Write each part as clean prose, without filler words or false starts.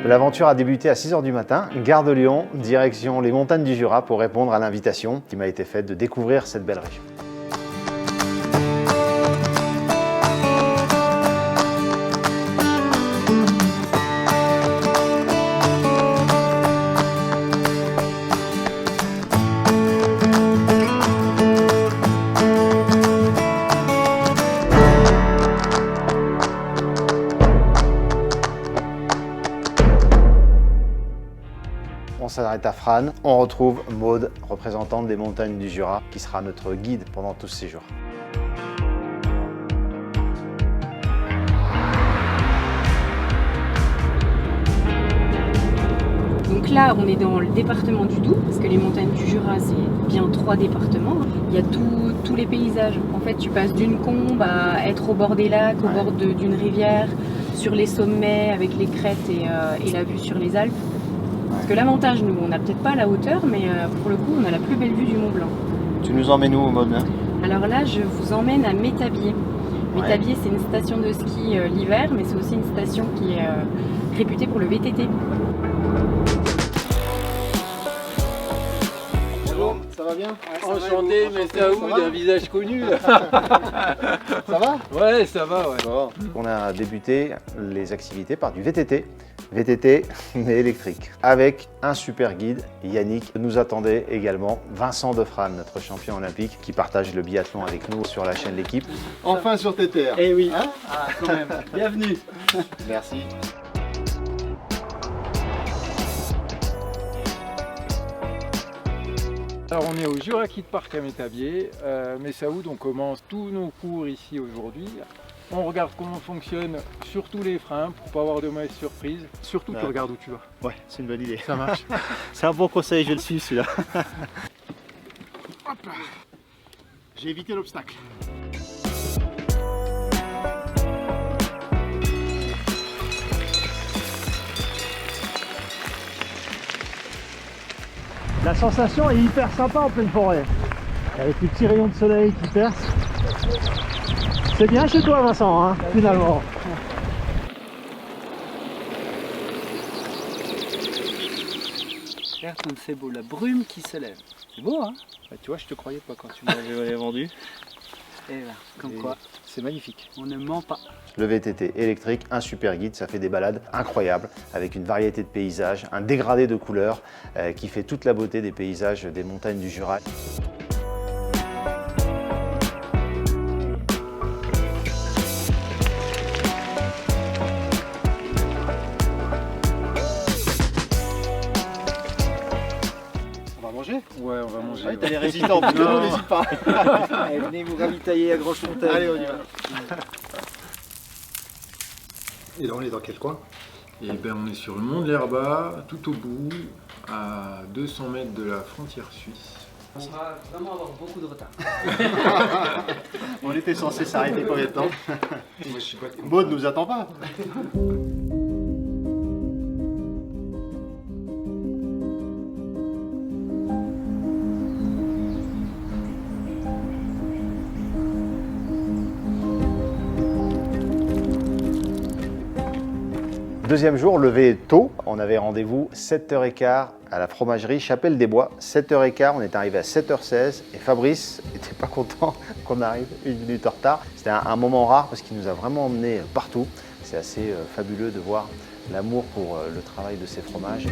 L'aventure a débuté à 6 h du matin, gare de Lyon, direction les montagnes du Jura pour répondre à l'invitation qui m'a été faite de découvrir cette belle région. On s'arrête à Frasnes, on retrouve Maude, représentante des montagnes du Jura, qui sera notre guide pendant tout ce séjour. Donc là, on est dans le département du Doubs, parce que les montagnes du Jura, c'est bien 3 départements. Il y a tous les paysages. En fait, tu passes d'une combe à être au bord des lacs, au bord d'une rivière, sur les sommets avec les crêtes et la vue sur les Alpes. Parce que l'avantage, nous, on n'a peut-être pas la hauteur, mais pour le coup, on a la plus belle vue du Mont Blanc. Tu nous emmènes où, Maude? Alors là, je vous emmène à Métabier. Métabier, c'est une station de ski l'hiver, mais c'est aussi une station qui est réputée pour le VTT. Ça va bien? Enchanté, mais c'est à vous d'un visage connu. Ça va? Ouais, ça va, ouais. Bon. On a débuté les activités par du VTT. VTT, mais électrique. Avec un super guide, Yannick. Nous attendait également Vincent Defrane, notre champion olympique, qui partage le biathlon avec nous sur la chaîne L'Équipe. Enfin sur tes terres. Eh oui, Hein? ah, quand même. Bienvenue. Merci. Alors on est au Jura Kid Park à Métabier, Messaoud, on commence tous nos cours ici aujourd'hui. On regarde comment fonctionne surtout les freins pour pas avoir de mauvaises surprises. Surtout tu regardes où tu vas. Ouais, c'est une bonne idée. Ça marche. C'est un bon conseil, je le suis celui-là. Hop là. J'ai évité l'obstacle. La sensation est hyper sympa en pleine forêt. Avec les petits rayons de soleil qui percent. C'est bien chez toi, Vincent, hein, finalement. Regarde comme c'est beau, la brume qui se lève. C'est beau, hein? Bah, tu vois, je te croyais pas quand tu m'avais vendu. Et là, comme quoi, C'est magnifique. on ne ment pas. Le VTT électrique, un super guide, ça fait des balades incroyables avec une variété de paysages, un dégradé de couleurs qui fait toute la beauté des paysages des montagnes du Jura. On va manger? Ouais, on va manger. Ouais, t'as les résistants, plutôt, n'hésite pas. Allez, venez vous ravitailler à Grange-Fontaine. Allez, on y va. Et là, on est dans quel coin? Et ben on est sur le mont de l'Herba, tout au bout, à 200 mètres de la frontière suisse. On va vraiment avoir beaucoup de retard. On était censé s'arrêter combien de temps? Moi, je sais pas. Maude nous attend pas. Deuxième jour, levé tôt, on avait rendez-vous 7h15 à la fromagerie Chapelle des Bois. 7h15, on est arrivé à 7h16 et Fabrice n'était pas content qu'on arrive 1 minute en retard. C'était un moment rare parce qu'il nous a vraiment emmenés partout. C'est assez fabuleux de voir l'amour pour le travail de ces fromages.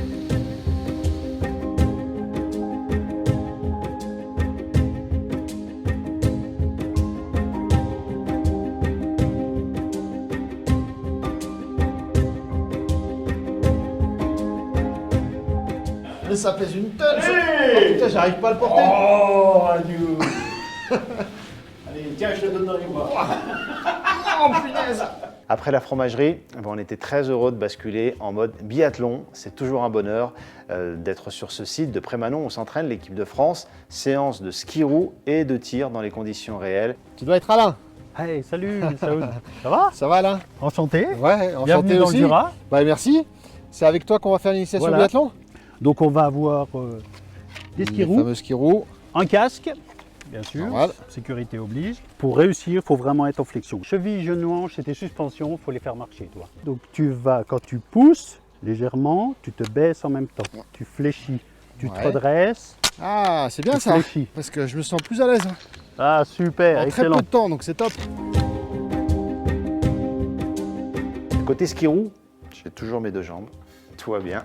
Mais ça pèse une tonne. Oh putain, j'arrive pas à le porter. Oh, adieu. Allez, tiens, je te donne dans les bras. Oh punaise. Après la fromagerie, on était très heureux de basculer en mode biathlon. C'est toujours un bonheur d'être sur ce site de Prémanon. On s'entraîne, l'équipe de France, séance de ski roue et de tir dans les conditions réelles. Tu dois être Alain. Hey, salut, Saoud. Ça va? Ça va, Alain? Enchanté. Ouais, enchanté Bienvenue dans le aussi. Jura. Bah merci. C'est avec toi qu'on va faire l'initiation Voilà. au biathlon? Donc on va avoir des skis Les roues, fameux ski roux. un casque, bien sûr, Normal. sécurité oblige. Pour réussir, il faut vraiment être en flexion. Cheville, genoux, hanches et tes suspensions, il faut les faire marcher, toi. Donc tu vas, quand tu pousses, légèrement, tu te baisses en même temps. Tu fléchis, tu te Ouais. redresses, Ah, c'est bien tu ça. fléchis. Parce que je me sens plus à l'aise. Hein. Ah super, En très excellent. peu de temps, donc c'est top. Côté ski roue, j'ai toujours mes deux jambes. Tout va bien.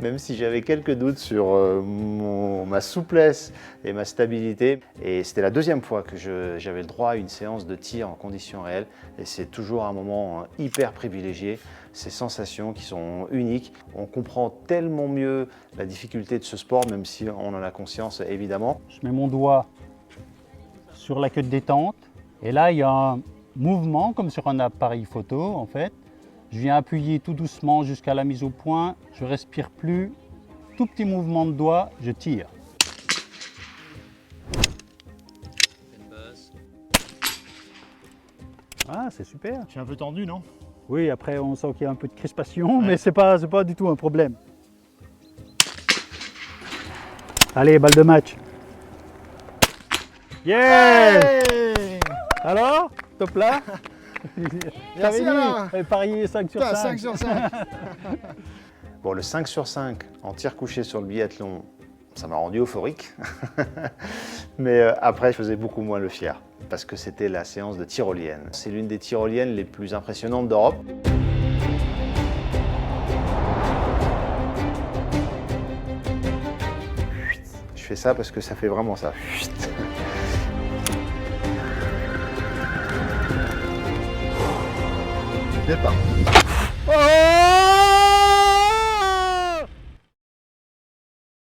Même si j'avais quelques doutes sur ma souplesse et ma stabilité. Et c'était la deuxième fois que j'avais le droit à une séance de tir en conditions réelles. Et c'est toujours un moment hyper privilégié. Ces sensations qui sont uniques. On comprend tellement mieux la difficulté de ce sport, même si on en a conscience évidemment. Je mets mon doigt sur la queue de détente et là il y a un mouvement comme sur un appareil photo en fait. Je viens appuyer tout doucement jusqu'à la mise au point, je respire plus, tout petit mouvement de doigt, je tire. Ah c'est super. Je suis un peu tendu, non? Oui, après on sent qu'il y a un peu de crispation, mais c'est pas du tout un problème. Allez, balle de match. Yeah! Hey Alors, top là. Merci, Alain. Parier 5 sur Putain, 5. 5 sur 5. Bon, le 5 sur 5 en tir couché sur le biathlon, ça m'a rendu euphorique. Mais après, je faisais beaucoup moins le fier parce que c'était la séance de tyrolienne. C'est l'une des tyroliennes les plus impressionnantes d'Europe. Je fais ça parce que ça fait vraiment ça. Départ. Oh!